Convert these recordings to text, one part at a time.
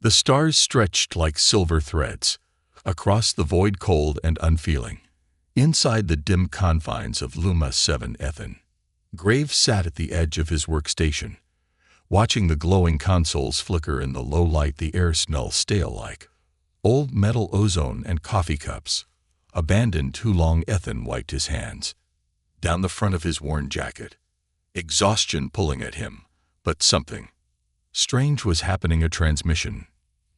The stars stretched like silver threads across the void, cold and unfeeling. Inside the dim confines of Luma 7 Ethan, Graves sat at the edge of his workstation, watching the glowing consoles flicker in the low light. The air smelled stale like old metal ozone and coffee cups. Abandoned too long. Ethan wiped his hands down the front of his worn jacket, exhaustion pulling at him. But something strange was happening. A transmission.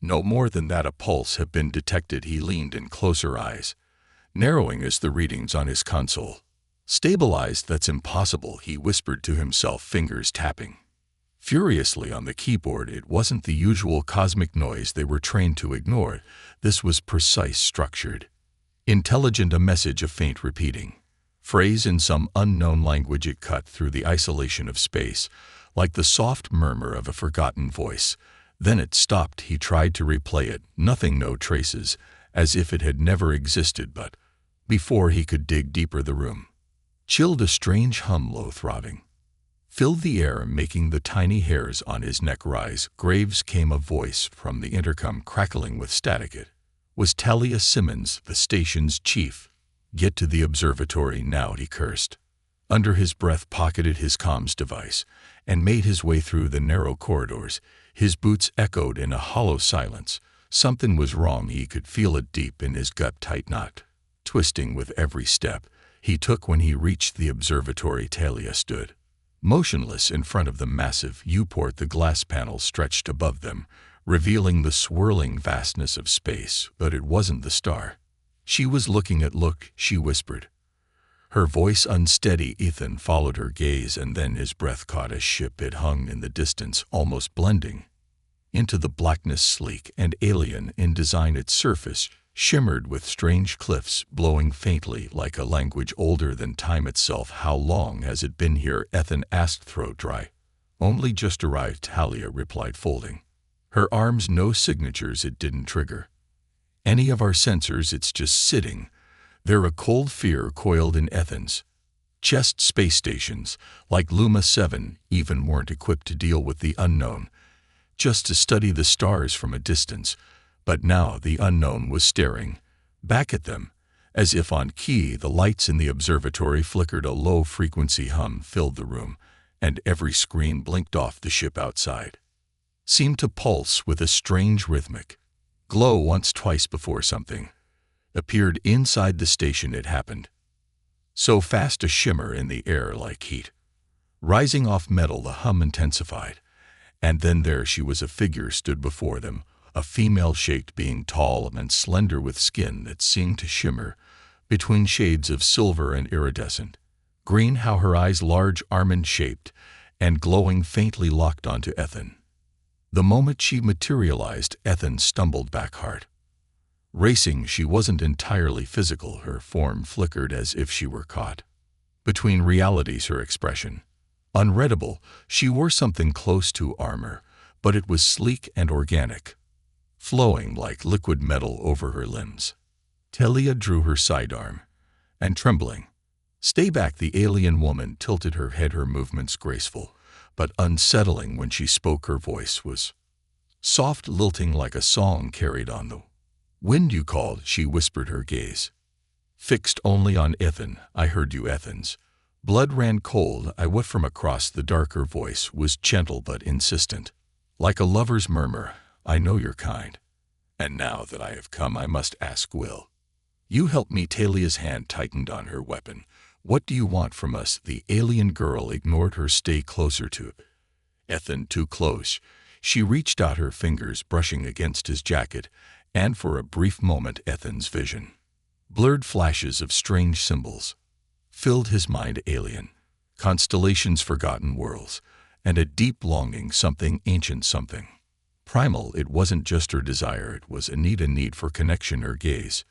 No more than that. A pulse had been detected. He leaned in closer, eyes narrowing as the readings on his console stabilized. That's impossible, he whispered to himself, fingers tapping furiously on the keyboard. It wasn't the usual cosmic noise they were trained to ignore. This was precise, structured, intelligent, a message, a faint repeating phrase in some unknown language. It cut through the isolation of space like the soft murmur of a forgotten voice. Then it stopped. He tried to replay it. Nothing, no traces, as if it had never existed. But before he could dig deeper, the room chilled. A strange hum, low throbbing, filled the air, making the tiny hairs on his neck rise. Graves, came a voice from the intercom, crackling with static. It was Talia Simmons, the station's chief. Get to the observatory now, he cursed under his breath, pocketed his comms device, and made his way through the narrow corridors. His boots echoed in a hollow silence. Something was wrong. He could feel it deep in his gut, tight knot, twisting with every step he took. When he reached the observatory, Talia stood motionless in front of the massive U-port. The glass panels stretched above them, revealing the swirling vastness of space. But it wasn't the star she was looking at. Look, she whispered, her voice unsteady. Ethan followed her gaze, and then his breath caught a ship. It hung in the distance, almost blending into the blackness, sleek and alien in design. Its surface shimmered with strange cliffs, blowing faintly like a language older than time itself. How long has it been here? Ethan asked, throat dry. Only just arrived, Talia replied, folding her arms. No signatures. It didn't trigger any of our sensors. It's just sitting there. A cold fear coiled in Ethan's chest. Space stations like Luma 7 even weren't equipped to deal with the unknown, just to study the stars from a distance. But now the unknown was staring back at them, as if on key. The lights in the observatory flickered. A low-frequency hum filled the room, and every screen blinked off. The ship outside seemed to pulse with a strange rhythmic glow. Once, twice before something appeared inside the station. It happened so fast, a shimmer in the air like heat rising off metal. The hum intensified, and then there she was. A figure stood before them, a female-shaped being, tall and slender, with skin that seemed to shimmer between shades of silver and iridescent green. How her eyes, large, almond-shaped and glowing, faintly locked onto Ethan. The moment she materialized, Ethan stumbled back, heart racing. She wasn't entirely physical. Her form flickered as if she were caught between realities. Her expression unreadable. She wore something close to armor, but it was sleek and organic, flowing like liquid metal over her limbs. Talia drew her sidearm, and trembling, "Stay back." The alien woman tilted her head, her movements graceful but unsettling. When she spoke, her voice was soft, lilting like a song carried on the wind. "You called," she whispered, her gaze fixed only on Ethan. "I heard you." Ethan's blood ran cold. What from across the dark. Her voice was gentle but insistent, like a lover's murmur. "I know you're kind, and now that I have come, I must ask, will you help me?" Talia's hand tightened on her weapon. "What do you want from us?" The alien girl ignored her. "Stay closer to Ethan." Too close. She reached out, her fingers brushing against his jacket, and for a brief moment Ethan's vision, blurred flashes of strange symbols, filled his mind. Alien constellations, forgotten worlds, and a deep longing, something ancient, something primal. It wasn't just her desire, it was a need for connection. Her gaze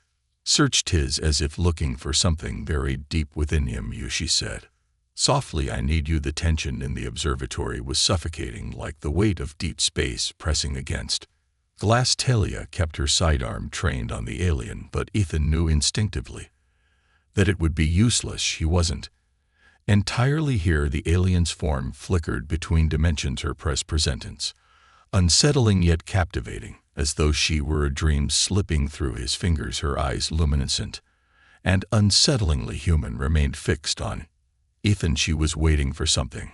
searched his as if looking for something buried deep within him. "You," she said softly, "I need you." The tension in the observatory was suffocating, like the weight of deep space pressing against glass. Talia kept her sidearm trained on the alien, but Ethan knew instinctively that it would be useless. She wasn't entirely here. The alien's form flickered between dimensions, her presence unsettling yet captivating, as though she were a dream slipping through his fingers, her eyes luminescent and unsettlingly human remained fixed on Ethan. She was waiting for something,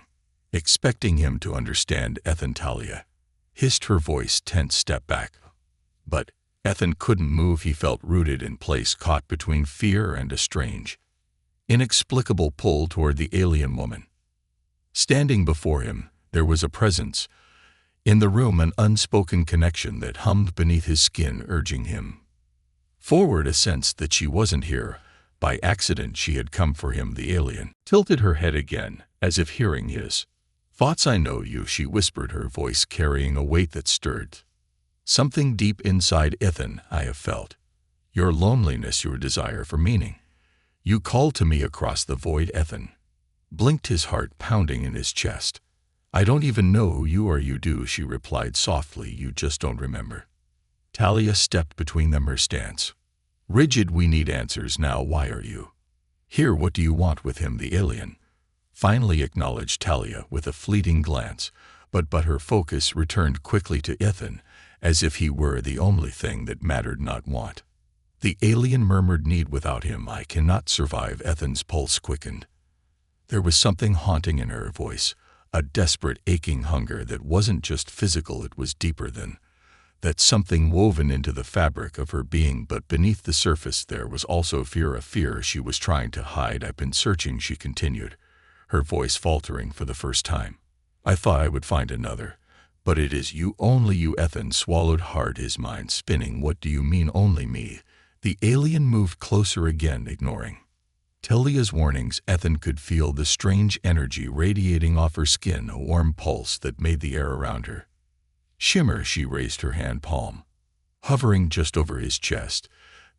expecting him to understand. Ethan, Talia hissed, her voice tense. Step back. But Ethan couldn't move. He felt rooted in place, caught between fear and a strange, inexplicable pull toward the alien woman. Standing before him, there was a presence in the room, an unspoken connection that hummed beneath his skin, urging him forward, a sense that she wasn't here by accident. She had come for him. The alien tilted her head again, as if hearing his thoughts. I know you, she whispered, her voice carrying a weight that stirred something deep inside. Ethan, I have felt your loneliness, your desire for meaning. You called to me across the void. Ethan blinked, his heart pounding in his chest. I don't even know who you are. You do, she replied softly. You just don't remember. Talia stepped between them, her stance rigid. We need answers now. Why are you here? What do you want with him? The alien finally acknowledged Talia with a fleeting glance, but her focus returned quickly to Ethan, as if he were the only thing that mattered, not want. The alien murmured, need. Without him I cannot survive. Ethan's pulse quickened. There was something haunting in her voice, a desperate, aching hunger that wasn't just physical, it was deeper than that, something woven into the fabric of her being. But beneath the surface there was also fear, a fear she was trying to hide. I've been searching, she continued, her voice faltering for the first time. I thought I would find another, but it is you, only you. Ethan swallowed hard, his mind spinning. What do you mean, only me? The alien moved closer again, ignoring Talia's warnings. Ethan could feel the strange energy radiating off her skin, a warm pulse that made the air around her shimmer. She raised her hand palm, hovering just over his chest.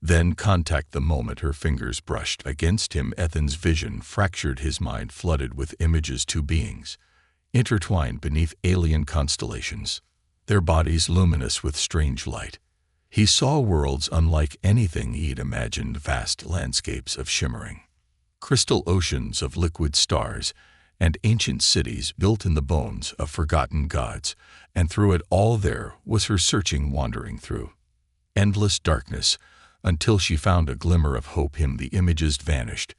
Then contact. The moment her fingers brushed against him, Ethan's vision fractured, his mind flooded with images. Two beings intertwined beneath alien constellations, their bodies luminous with strange light. He saw worlds unlike anything he'd imagined, vast landscapes of shimmering crystal, oceans of liquid stars, and ancient cities built in the bones of forgotten gods. And through it all there was her searching, wandering through endless darkness until she found a glimmer of hope. Him. The images vanished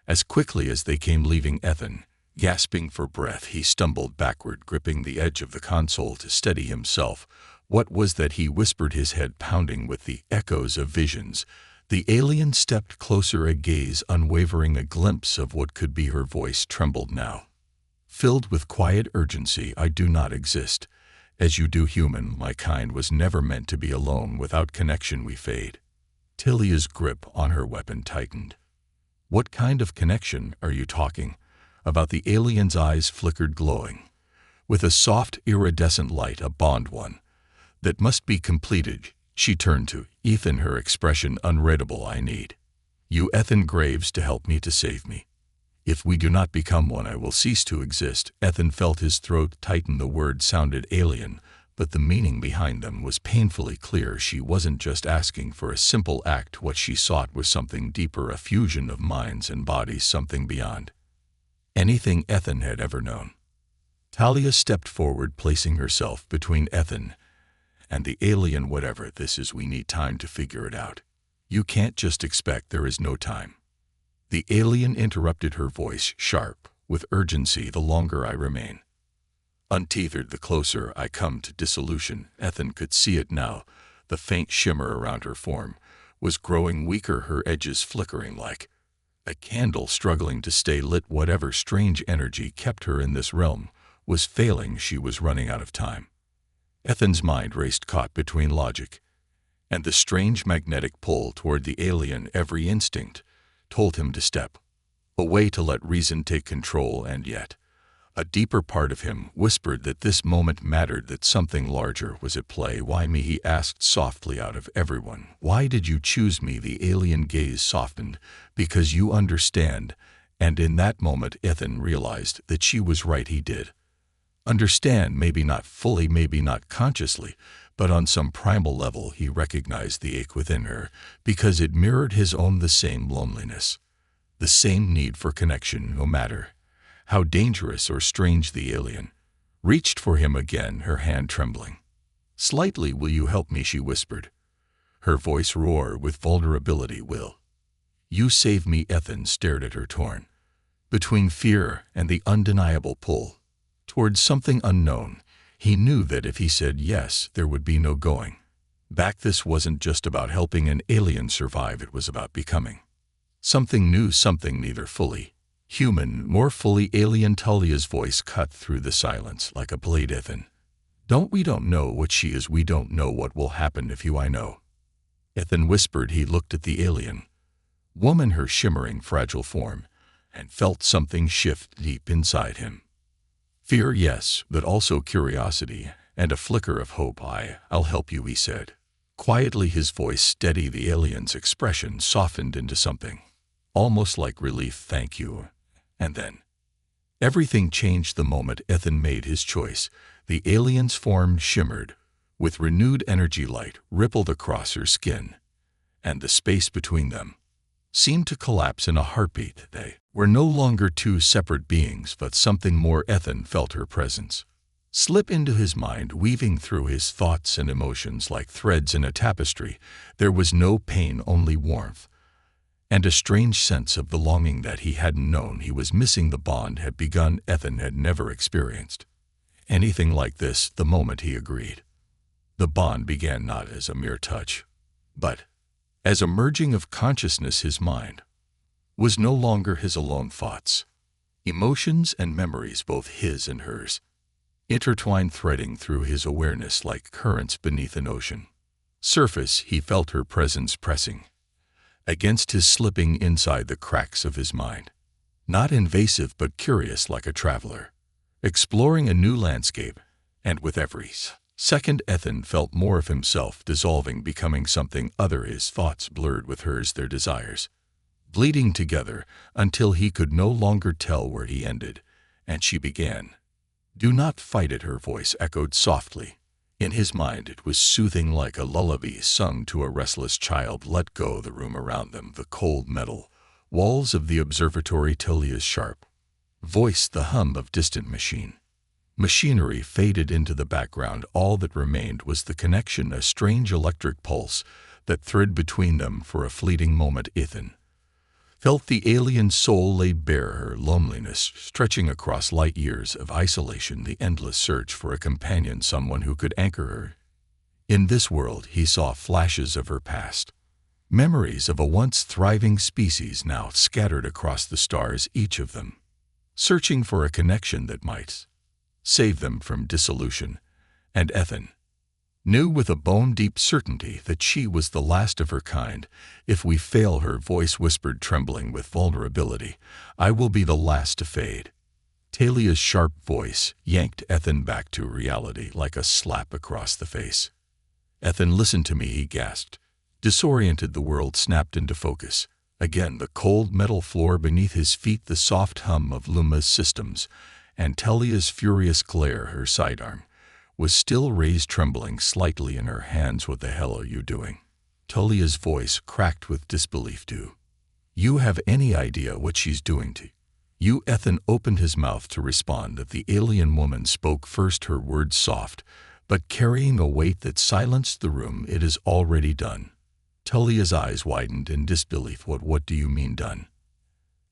as quickly as they came, leaving Ethan gasping for breath. He stumbled backward, gripping the edge of the console to steady himself. What was that? He whispered, his head pounding with the echoes of visions. The alien stepped closer, a gaze unwavering, a glimpse of what could be. Her voice trembled now, filled with quiet urgency. I do not exist as you do, human. My kind was never meant to be alone. Without connection we fade. Talia's grip on her weapon tightened. What kind of connection are you talking about? The alien's eyes flickered, glowing with a soft, iridescent light. A bond, one that must be completed. She turned to Ethan, her expression unreadable. I need you, Ethan Graves, to help me, to save me. If we do not become one, I will cease to exist. Ethan felt his throat tighten. The words sounded alien, but the meaning behind them was painfully clear. She wasn't just asking for a simple act. What she sought was something deeper, a fusion of minds and bodies, something beyond anything Ethan had ever known. Talia stepped forward, placing herself between Ethan and the alien. Whatever this is, we need time to figure it out. You can't just expect. There is no time. The alien interrupted, her voice sharp with urgency. The longer I remain untethered, the closer I come to dissolution. Ethan could see it now. The faint shimmer around her form was growing weaker, her edges flickering like a candle struggling to stay lit. Whatever strange energy kept her in this realm was failing. She was running out of time. Ethan's mind raced, caught between logic and the strange magnetic pull toward the alien. Every instinct told him to step away, to let reason take control, and yet a deeper part of him whispered that this moment mattered, that something larger was at play. Why me? He asked softly. Out of everyone, why did you choose me? The alien gaze softened. Because you understand. And in that moment Ethan realized that she was right. He did understand, maybe not fully, maybe not consciously, but on some primal level he recognized the ache within her, because it mirrored his own. The same loneliness, the same need for connection. No matter how dangerous or strange, the alien reached for him again, her hand trembling. "Slightly, will you help me?" she whispered. Her voice roared with vulnerability. "Will you save me?" Ethan stared at her, torn between fear and the undeniable pull towards something unknown. He knew that if he said yes, there would be no going back. This wasn't just about helping an alien survive, it was about becoming something new, something neither fully human nor fully alien. Talia's voice cut through the silence like a blade. "Ethan, we don't know what she is. We don't know what will happen if I know." Ethan whispered. He looked at the alien woman, her shimmering, fragile form, and felt something shift deep inside him. Fear, yes, but also curiosity and a flicker of hope. "I'll help you," he said. Quietly, his voice steady. The alien's expression softened into something almost like relief. "Thank you." And then everything changed the moment Ethan made his choice. The alien's form shimmered with renewed energy. Light rippled across her skin, and the space between them seemed to collapse in a heartbeat. They were no longer two separate beings, but something more. Ethan felt her presence slip into his mind, weaving through his thoughts and emotions like threads in a tapestry. There was no pain, only warmth, and a strange sense of belonging that he hadn't known he was missing. The bond had begun. Ethan had never experienced anything like this. The moment he agreed, the bond began not as a mere touch, but as a merging of consciousness. His mind was no longer his alone. Thoughts, emotions, and memories, both his and hers, intertwined, threading through his awareness like currents beneath an ocean surface. He felt her presence pressing against his, slipping inside the cracks of his mind. Not invasive, but curious, like a traveler exploring a new landscape. And with every second, Ethan felt more of himself dissolving, becoming something other. His thoughts blurred with hers, their desires bleeding together until he could no longer tell where he ended and she began. "Do not fight it," her voice echoed softly. In his mind it was soothing, like a lullaby sung to a restless child. "Let go." The room around them, the cold metal walls of the observatory, Talia's sharp voice, the hum of distant machinery faded into the background. All that remained was the connection, a strange electric pulse that thread between them. For a fleeting moment, Ethan felt the alien soul laid bare, her loneliness stretching across light years of isolation, the endless search for a companion, someone who could anchor her. In this world, he saw flashes of her past, memories of a once thriving species now scattered across the stars, each of them searching for a connection that might save them from dissolution. And Ethan knew with a bone-deep certainty that she was the last of her kind. "If we fail," her voice whispered, trembling with vulnerability, "I will be the last to fade." Talia's sharp voice yanked Ethan back to reality like a slap across the face. "Ethan, listen to me," he gasped. Disoriented, the world snapped into focus. Again, the cold metal floor beneath his feet, the soft hum of Luma's systems, and Talia's furious glare. Her sidearm was still raised, trembling slightly in her hands. "What the hell are you doing?" Talia's voice cracked with disbelief. "Do you have any idea what she's doing to you?" Ethan opened his mouth to respond, that the alien woman spoke first, her words soft, but carrying a weight that silenced the room. "It is already done." Talia's eyes widened in disbelief. What do you mean, done?"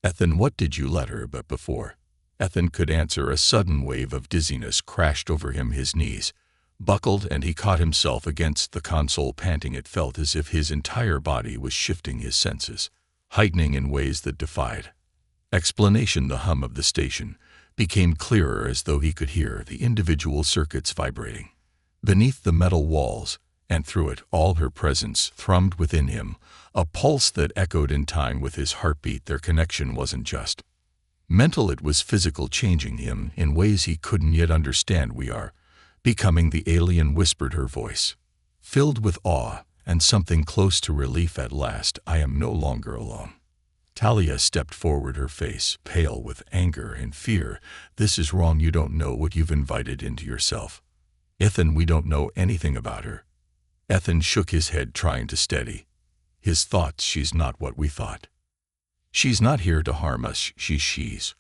"Ethan, what did you let her?" But before Ethan could answer, a sudden wave of dizziness crashed over him. His knees buckled and he caught himself against the console, panting. It felt as if his entire body was shifting, his senses heightening in ways that defied explanation. The hum of the station became clearer, as though he could hear the individual circuits vibrating beneath the metal walls, and through it all her presence thrummed within him, a pulse that echoed in time with his heartbeat. Their connection wasn't just mental, it was physical, changing him in ways he couldn't yet understand. "We are becoming," the alien whispered, her voice filled with awe and something close to relief. "At last, I am no longer alone." Talia stepped forward, her face pale with anger and fear. "This is wrong. You don't know what you've invited into yourself." "Ethan, we don't know anything about her." Ethan shook his head, trying to steady his thoughts. "She's not what we thought. She's not here to harm us. She's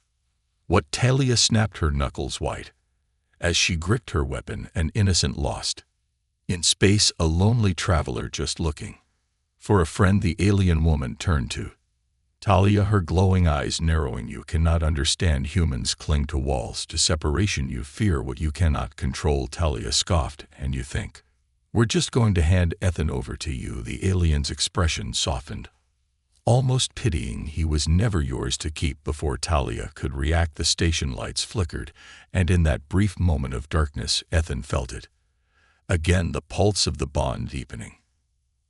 what?" Talia snapped, her knuckles white as she gripped her weapon, an innocent lost In space, a lonely traveler just looking for a friend, the alien woman turned to. Talia, her glowing eyes narrowing. You cannot understand. Humans cling to walls, to separation. You fear what you cannot control. Talia scoffed. And you think, we're just going to hand Ethan over to you. The alien's expression softened, almost pitying. He was never yours to keep. Before Talia could react, the station lights flickered, and in that brief moment of darkness, Ethan felt it. Again, the pulse of the bond deepening,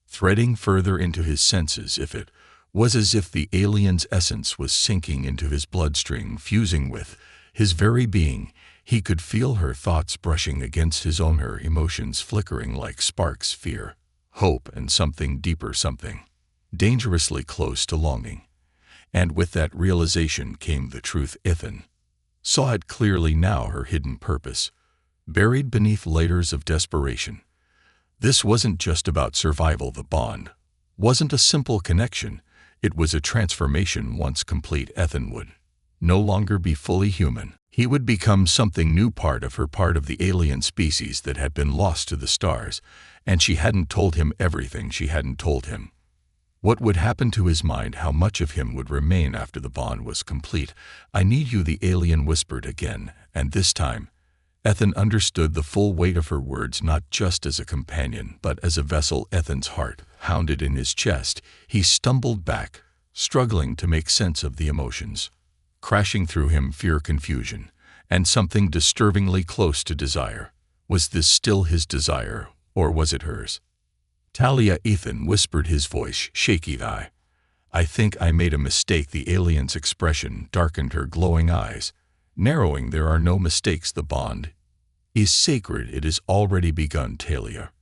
threading further into his senses. It was as if the alien's essence was sinking into his bloodstream, fusing with his very being. He could feel her thoughts brushing against his own, her emotions flickering like sparks, fear, hope, and something deeper, something dangerously close to longing. And with that realization came the truth. Ethan saw it clearly now, her hidden purpose, buried beneath layers of desperation. This wasn't just about survival. The bond wasn't a simple connection. It was a transformation. Once complete, Ethan would no longer be fully human. He would become something new, part of her, part of the alien species that had been lost to the stars. And she hadn't told him everything. She hadn't told him what would happen to his mind, how much of him would remain after the bond was complete. I need you, the alien whispered again, and this time Ethan understood the full weight of her words, not just as a companion, but as a vessel. Ethan's heart pounded in his chest. He stumbled back, struggling to make sense of the emotions crashing through him, fear, confusion, and something disturbingly close to desire. Was this still his desire, or was it hers? Talia, Ethan whispered, his voice shaky. I think I made a mistake. The alien's expression darkened, her glowing eyes narrowing. There are no mistakes. The bond is sacred. It has already begun. Talia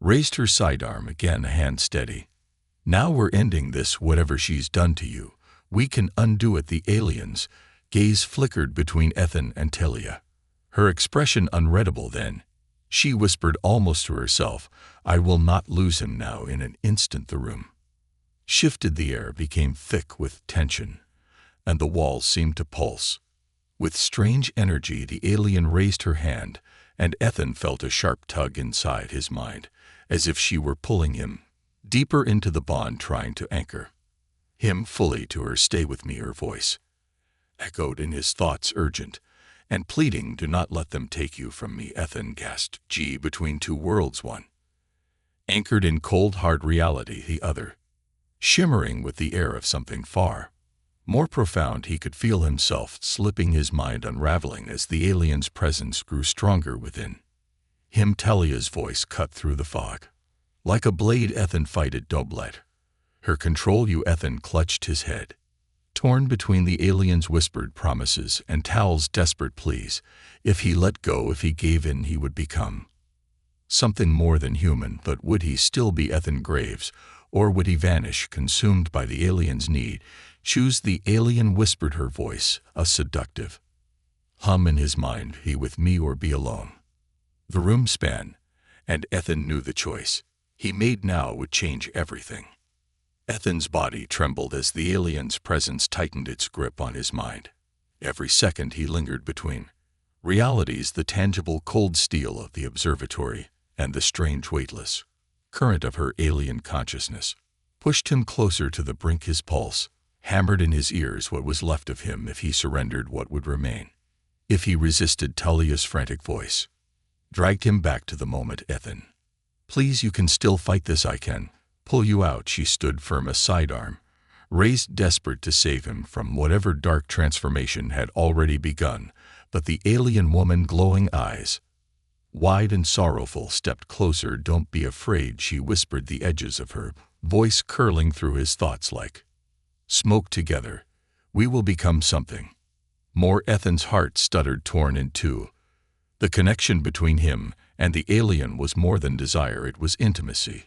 raised her sidearm again, a hand steady. Now we're ending this. Whatever she's done to you, we can undo it. The alien's gaze flickered between Ethan and Talia, her expression unreadable. Then she whispered almost to herself, I will not lose him now. In an instant the room shifted. The air became thick with tension, and the walls seemed to pulse with strange energy. The alien raised her hand, and Ethan felt a sharp tug inside his mind, as if she were pulling him deeper into the bond, trying to anchor him fully to her. Stay with me, her voice echoed in his thoughts, urgent and pleading. Do not let them take you from me. Ethan gasped. Between two worlds, one anchored in cold hard reality, the other shimmering with the air of something far more profound. He could feel himself slipping, his mind unraveling as the alien's presence grew stronger within him. Talia's voice cut through the fog like a blade. Ethan, fight it. Don't let her control you. Ethan clutched his head, torn between the alien's whispered promises and Tal's desperate pleas. If he let go, if he gave in, he would become something more than human. But would he still be Ethan Graves, or would he vanish, consumed by the alien's need? Choose. The alien whispered, her voice a seductive hum in his mind. Be with me or be alone. The room span, and Ethan knew the choice he made now would change everything. Ethan's body trembled as the alien's presence tightened its grip on his mind. Every second he lingered between realities, the tangible cold steel of the observatory and the strange weightless current of her alien consciousness, pushed him closer to the brink. His pulse hammered in his ears. What was left of him? If he surrendered, what would remain? If he resisted, Talia's frantic voice dragged him back to the moment. Ethan, please, you can still fight this. I can pull you out. She stood firm, a sidearm raised, desperate to save him from whatever dark transformation had already begun. But the alien woman, glowing eyes wide and sorrowful, stepped closer. Don't be afraid, she whispered, the edges of her voice curling through his thoughts like smoke. Together we will become something more. Ethan's heart stuttered, torn in two. The connection between him and the alien was more than desire. It was intimacy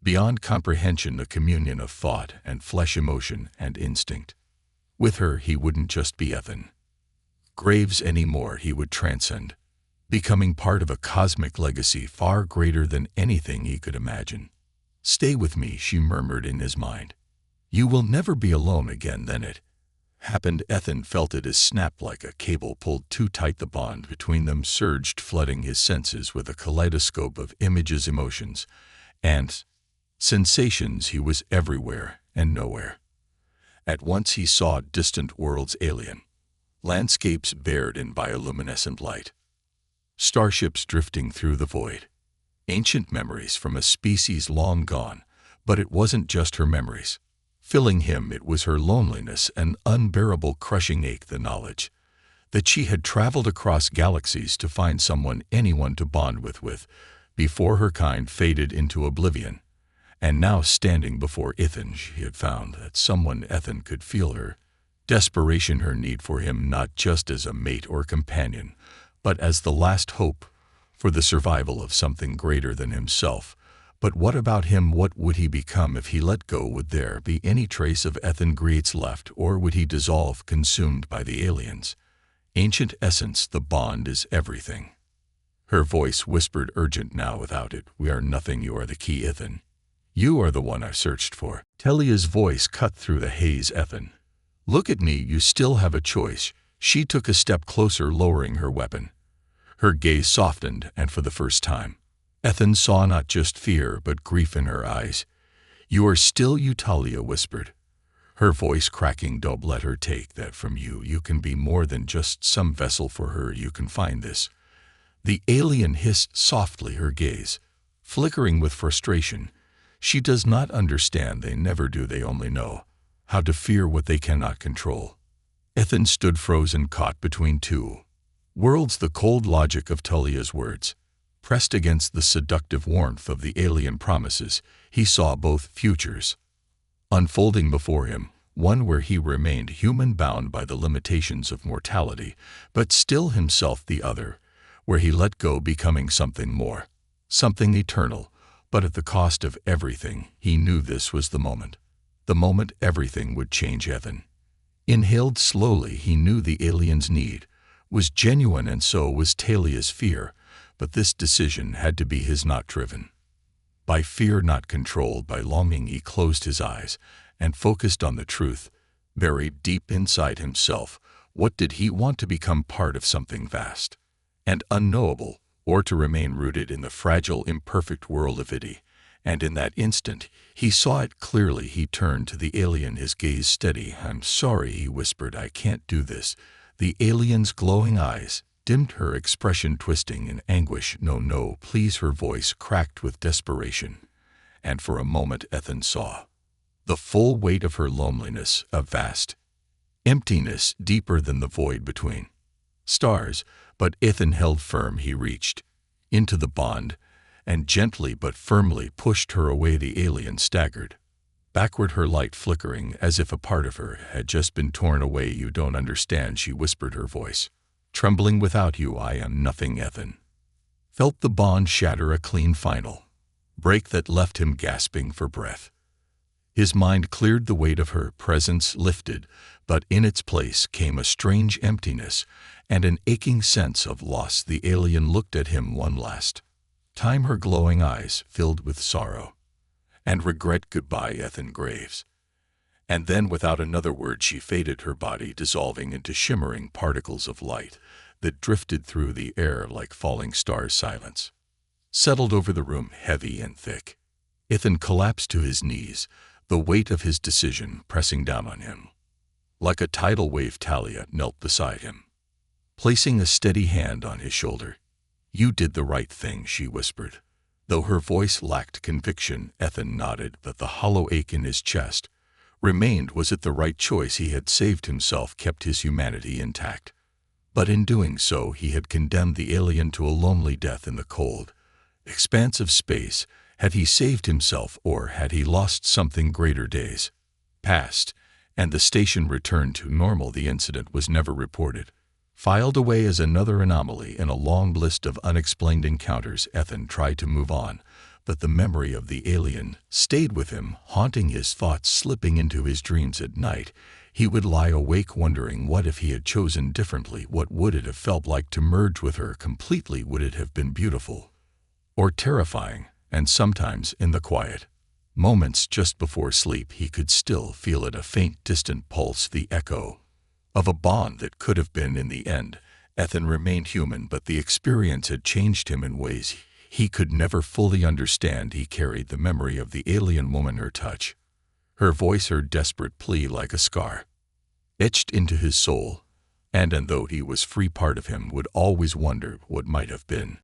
beyond comprehension, a communion of thought and flesh, emotion and instinct. With her he wouldn't just be Ethan Graves anymore. He would transcend, becoming part of a cosmic legacy far greater than anything he could imagine. Stay with me, she murmured in his mind. You will never be alone again. Then it happened. Ethan felt it as snapped like a cable pulled too tight. The bond between them surged, flooding his senses with a kaleidoscope of images, emotions, and sensations. He was everywhere and nowhere. At once he saw distant worlds, alien landscapes bared in bioluminescent light, starships drifting through the void, ancient memories from a species long gone. But it wasn't just her memories filling him, it was her loneliness, an unbearable crushing ache, the knowledge that she had traveled across galaxies to find someone, anyone to bond with, before her kind faded into oblivion. And now, standing before Ethan, she had found that someone. Ethan could feel her desperation, her need for him, not just as a mate or companion, but as the last hope for the survival of something greater than himself. But what about him? What would he become if he let go? Would there be any trace of Ethan Greets left, or would he dissolve, consumed by the aliens' ancient essence? The bond is everything. Her voice whispered, urgent now. Without it, we are nothing. You are the key, Ethan. You are the one I searched for. Talia's voice cut through the haze. Ethan, look at me. You still have a choice. She took a step closer, lowering her weapon. Her gaze softened, and for the first time, Ethan saw not just fear, but grief in her eyes. You are still you, Talia whispered, her voice cracking. Don't let her take that from you. You can be more than just some vessel for her. You can find this. The alien hissed softly, her gaze flickering with frustration. She does not understand. They never do. They only know how to fear what they cannot control. Ethan stood frozen, caught between two worlds. The cold logic of Talia's words pressed against the seductive warmth of the alien promises. He saw both futures unfolding before him, one where he remained human, bound by the limitations of mortality, but still himself; the other, where he let go, becoming something more, something eternal, but at the cost of everything. He knew this was the moment everything would change. Ethan inhaled slowly. He knew the alien's need was genuine, and so was Talia's fear. But this decision had to be his, not driven by fear, not controlled by longing. He closed his eyes and focused on the truth buried deep inside himself. What did he want? To become part of something vast and unknowable, or to remain rooted in the fragile, imperfect world of it? And in that instant, he saw it clearly. He turned to the alien, his gaze steady. I'm sorry, he whispered. I can't do this. The alien's glowing eyes dimmed, her expression twisting in anguish. No, no, please. Her voice cracked with desperation. And for a moment, Ethan saw the full weight of her loneliness, a vast emptiness deeper than the void between stars. But Ethan held firm. He reached into the bond and gently but firmly pushed her away. The alien staggered backward, her light flickering as if a part of her had just been torn away. You don't understand, she whispered, her voice trembling. Without you, I am nothing. Ethan felt the bond shatter, a clean final break that left him gasping for breath. His mind cleared, the weight of her presence lifted, but in its place came a strange emptiness and an aching sense of loss. The alien looked at him one last time, her glowing eyes filled with sorrow and regret. Goodbye, Ethan Graves. And then, without another word, she faded, her body dissolving into shimmering particles of light that drifted through the air like falling stars. Silence settled over the room, heavy and thick. Ethan collapsed to his knees, the weight of his decision pressing down on him like a tidal wave. Talia knelt beside him, placing a steady hand on his shoulder. You did the right thing, she whispered. Though her voice lacked conviction, Ethan nodded, but the hollow ache in his chest remained. Was it the right choice? He had saved himself, kept his humanity intact. But in doing so, he had condemned the alien to a lonely death in the cold expanse of space. Had he saved himself, or had he lost something greater? Days passed, and the station returned to normal. The incident was never reported, filed away as another anomaly in a long list of unexplained encounters. Ethan tried to move on, but the memory of the alien stayed with him, haunting his thoughts, slipping into his dreams. At night, he would lie awake wondering, what if he had chosen differently? What would it have felt like to merge with her completely? Would it have been beautiful or terrifying? And sometimes, in the quiet moments just before sleep, he could still feel it, a faint, distant pulse, the echo of a bond that could have been. In the end, Ethan remained human, but the experience had changed him in ways he could never fully understand. He carried the memory of the alien woman, her touch, her voice, her desperate plea, like a scar, etched into his soul, and though he was free, part of him would always wonder what might have been.